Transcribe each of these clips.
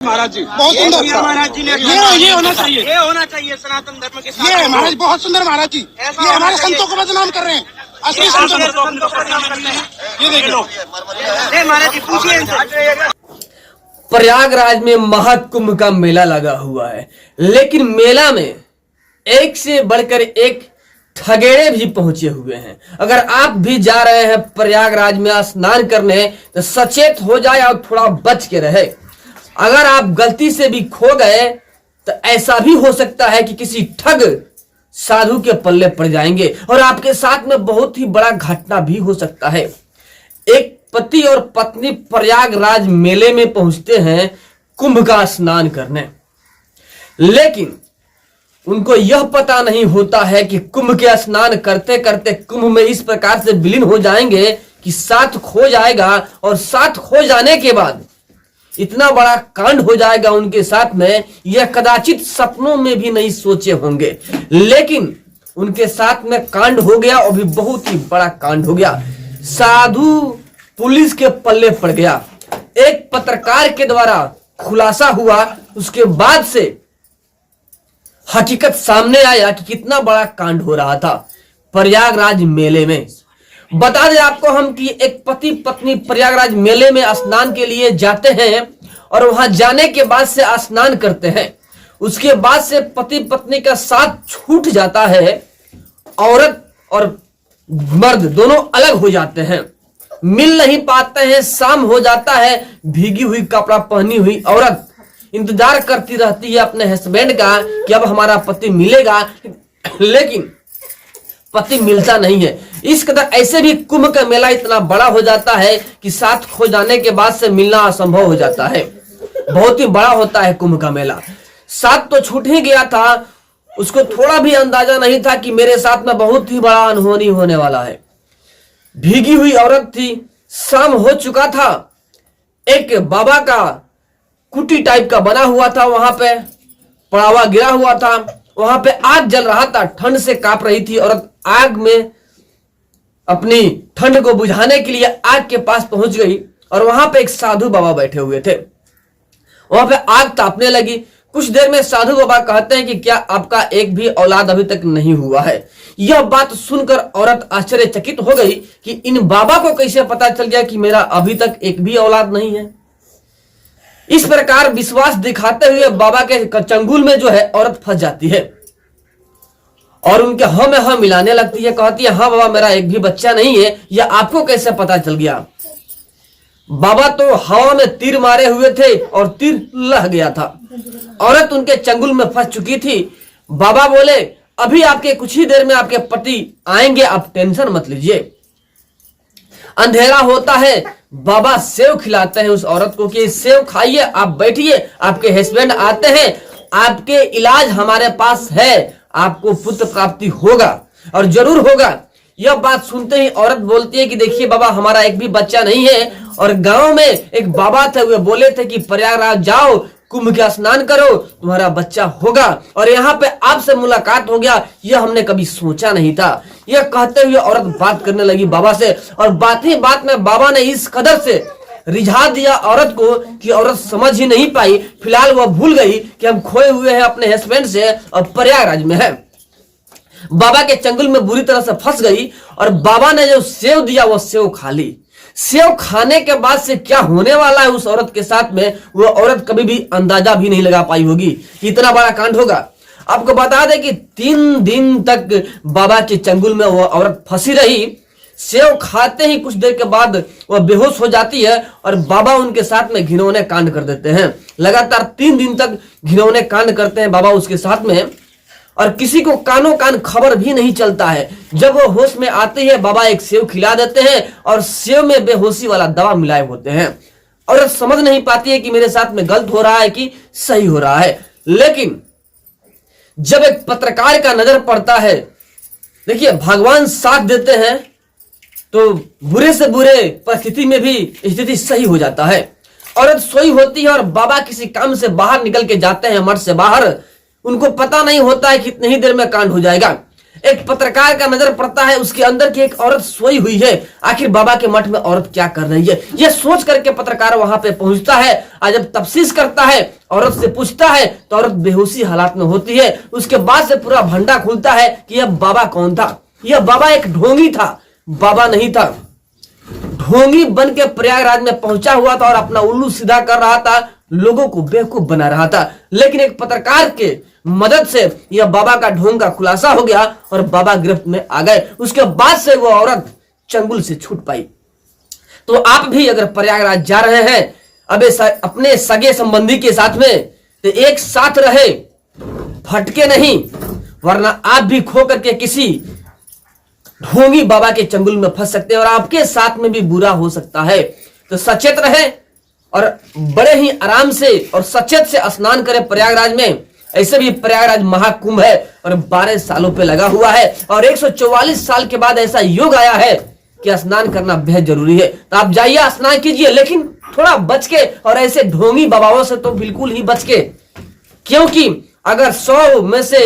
महाराज जी बहुत सुंदर महाराज जी ने ये होना चाहिए, ये होना चाहिए सनातन धर्म के साथ। ये महाराज बहुत सुंदर महाराज जी, ये हमारे संतों को बदनाम कर रहे हैं, असली संतों को। ये देखो महाराज जी पूछिए इनसे। प्रयागराज में महाकुंभ का मेला लगा हुआ है, लेकिन मेला में एक से बढ़कर एक ठगेड़े भी पहुंचे हुए हैं। अगर आप भी जा रहे हैं प्रयागराज में स्नान करने तो सचेत हो जाए और थोड़ा बच के रहे। अगर आप गलती से भी खो गए तो ऐसा भी हो सकता है कि किसी ठग साधु के पल्ले पड़ जाएंगे और आपके साथ में बहुत ही बड़ा घटना भी हो सकता है। एक पति और पत्नी प्रयागराज मेले में पहुंचते हैं कुंभ का स्नान करने, लेकिन उनको यह पता नहीं होता है कि कुंभ के स्नान करते करते कुंभ में इस प्रकार से विलीन हो जाएंगे कि साथ खो जाएगा और साथ खो जाने के बाद इतना बड़ा कांड हो जाएगा उनके साथ में, यह कदाचित सपनों में भी नहीं सोचे होंगे। लेकिन उनके साथ में कांड हो गया और भी बहुत ही बड़ा कांड हो गया। साधु पुलिस के पल्ले पड़ गया। एक पत्रकार के द्वारा खुलासा हुआ, उसके बाद से हकीकत सामने आया कि कितना बड़ा कांड हो रहा था प्रयागराज मेले में। बता दें आपको हम कि एक पति पत्नी प्रयागराज मेले में स्नान के लिए जाते हैं और वहां जाने के बाद से स्नान करते हैं। उसके बाद से पति पत्नी का साथ छूट जाता है, औरत और मर्द दोनों अलग हो जाते हैं, मिल नहीं पाते हैं। शाम हो जाता है, भीगी हुई कपड़ा पहनी हुई औरत इंतजार करती रहती है अपने हस्बैंड का कि अब हमारा पति मिलेगा, लेकिन पति मिलता नहीं है। इस कदर ऐसे भी कुंभ का मेला इतना बड़ा हो जाता है कि साथ खो जाने के बाद से मिलना असंभव हो जाता है। बहुत ही बड़ा होता है कुंभ का मेला। साथ तो छूट ही गया था, उसको थोड़ा भी अंदाजा नहीं था कि मेरे साथ में बहुत ही बड़ा अनहोनी होने वाला है। भीगी हुई औरत थी, शाम हो चुका था, एक बाबा का कुटी टाइप का बना हुआ था, वहां पे पड़ावा गिरा हुआ था, वहां पे आग जल रहा था, ठंड से कांप रही थी औरत। आग में अपनी ठंड को बुझाने के लिए आग के पास पहुंच गई और वहां पे एक साधु बाबा बैठे हुए थे। वहां पे आग तापने लगी। कुछ देर में साधु बाबा कहते हैं कि क्या आपका एक भी औलाद अभी तक नहीं हुआ है? यह बात सुनकर औरत आश्चर्यचकित हो गई कि इन बाबा को कैसे पता चल गया कि मेरा अभी तक एक भी औलाद नहीं है। इस प्रकार विश्वास दिखाते हुए बाबा के चंगुल में जो है औरत फंस जाती है और उनके हाँ में हाँ मिलाने लगती है। कहती है, हाँ बाबा मेरा एक भी बच्चा नहीं है, यह आपको कैसे पता चल गया? बाबा तो हवा में तीर मारे हुए थे और तीर लह गया था। औरत उनके चंगुल में फंस चुकी थी। बाबा बोले, अभी आपके कुछ ही देर में आपके पति आएंगे, आप टेंशन मत लीजिए। अंधेरा होता है, बाबा सेव खिलाते हैं उस औरत को कि सेव खाइए, आप बैठिए, आपके हस्बैंड आते हैं, आपके इलाज हमारे पास है, आपको पुत्र प्राप्ति होगा और जरूर होगा। यह बात सुनते ही औरत बोलती है कि देखिए बाबा हमारा एक भी बच्चा नहीं है, और गांव में एक बाबा थे, वे बोले थे कि प्रयागराज जाओ, कुंभ का स्नान करो, तुम्हारा बच्चा होगा, और यहाँ पे आपसे मुलाकात हो गया, यह हमने कभी सोचा नहीं था। यह कहते हुए औरत बात करने लगी बाबा से, और बात ही बात में बाबा ने इस कदर से रिझा दिया औरत को कि औरत समझ ही नहीं पाई। फिलहाल वह भूल गई कि हम खोए हुए हैं अपने हस्बैंड से और प्रयागराज में है। बाबा के चंगुल में बुरी तरह से फंस गई और बाबा ने जो सेव दिया वो सेव खा ली। सेव खाने के बाद से क्या होने वाला है उस औरत के साथ में, वो औरत कभी भी अंदाजा भी नहीं लगा पाई होगी कि इतना बड़ा कांड होगा। आपको बता दें कि 3 दिन तक बाबा के चंगुल में वो औरत फंसी रही। सेव खाते ही कुछ देर के बाद वह बेहोश हो जाती है और बाबा उनके साथ में घिनौने कांड कर देते हैं। लगातार 3 दिन तक घिनौने कांड करते हैं बाबा उसके साथ में, और किसी को कानों कान खबर भी नहीं चलता है। जब वो होश में आती है, बाबा एक सेव खिला देते हैं और सेव में बेहोशी वाला दवा मिलाए होते हैं। और समझ नहीं पाती है कि मेरे साथ में गलत हो रहा है कि सही हो रहा है। लेकिन जब एक पत्रकार का नजर पड़ता है, देखिए भगवान साथ देते हैं तो बुरे से बुरे परिस्थिति में भी स्थिति सही हो जाता है। औरत सोई होती है और बाबा किसी काम से बाहर निकल के जाते हैं, मठ से बाहर। उनको पता नहीं होता है कितनी ही देर में कांड हो जाएगा। एक पत्रकार का नजर पड़ता है, उसके अंदर की एक औरत सोई हुई है, आखिर बाबा के मठ में औरत क्या कर रही है, यह सोच करके पत्रकार वहां पे पहुंचता है। आज जब तफ्तीश करता है, औरत से पूछता है तो औरत बेहोशी हालात में होती है। उसके बाद से पूरा भंडा खुलता है कि यह बाबा कौन था। यह बाबा एक ढोंगी था, बाबा नहीं था। ढोंगी बन के प्रयागराज में पहुंचा हुआ था और अपना उल्लू सीधा कर रहा था, लोगों को बेवकूफ बना रहा था। लेकिन एक पत्रकार के मदद से यह बाबा का ढोंग का खुलासा हो गया और बाबा गिरफ्त में आ गए। उसके बाद से वो औरत चंगुल से छूट पाई। तो आप भी अगर प्रयागराज जा रहे हैं अपने सगे संबंधी के साथ में, तो एक साथ रहे, भटके नहीं, वरना आप भी खो करके किसी ढोंगी बाबा के चंगुल में फंस सकते हैं और आपके साथ में भी बुरा हो सकता है। तो सचेत रहे और बड़े ही आराम से और सचेत से स्नान करें प्रयागराज में। ऐसे भी प्रयागराज महाकुंभ है और 12 सालों पे लगा हुआ है और 144 साल के बाद ऐसा योग आया है कि स्नान करना बेहद जरूरी है। तो आप जाइए, स्नान कीजिए, लेकिन थोड़ा बच के, और ऐसे ढोंगी बाबाओं से तो बिल्कुल ही बच के, क्योंकि अगर 100 में से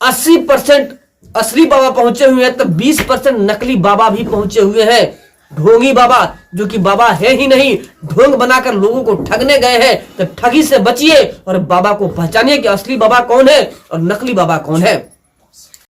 80% असली बाबा पहुंचे हुए हैं तो 20% नकली बाबा भी पहुंचे हुए हैं। ढोंगी बाबा जो कि बाबा है ही नहीं, ढोंग बनाकर लोगों को ठगने गए हैं। तो ठगी से बचिए और बाबा को पहचानिए कि असली बाबा कौन है और नकली बाबा कौन है।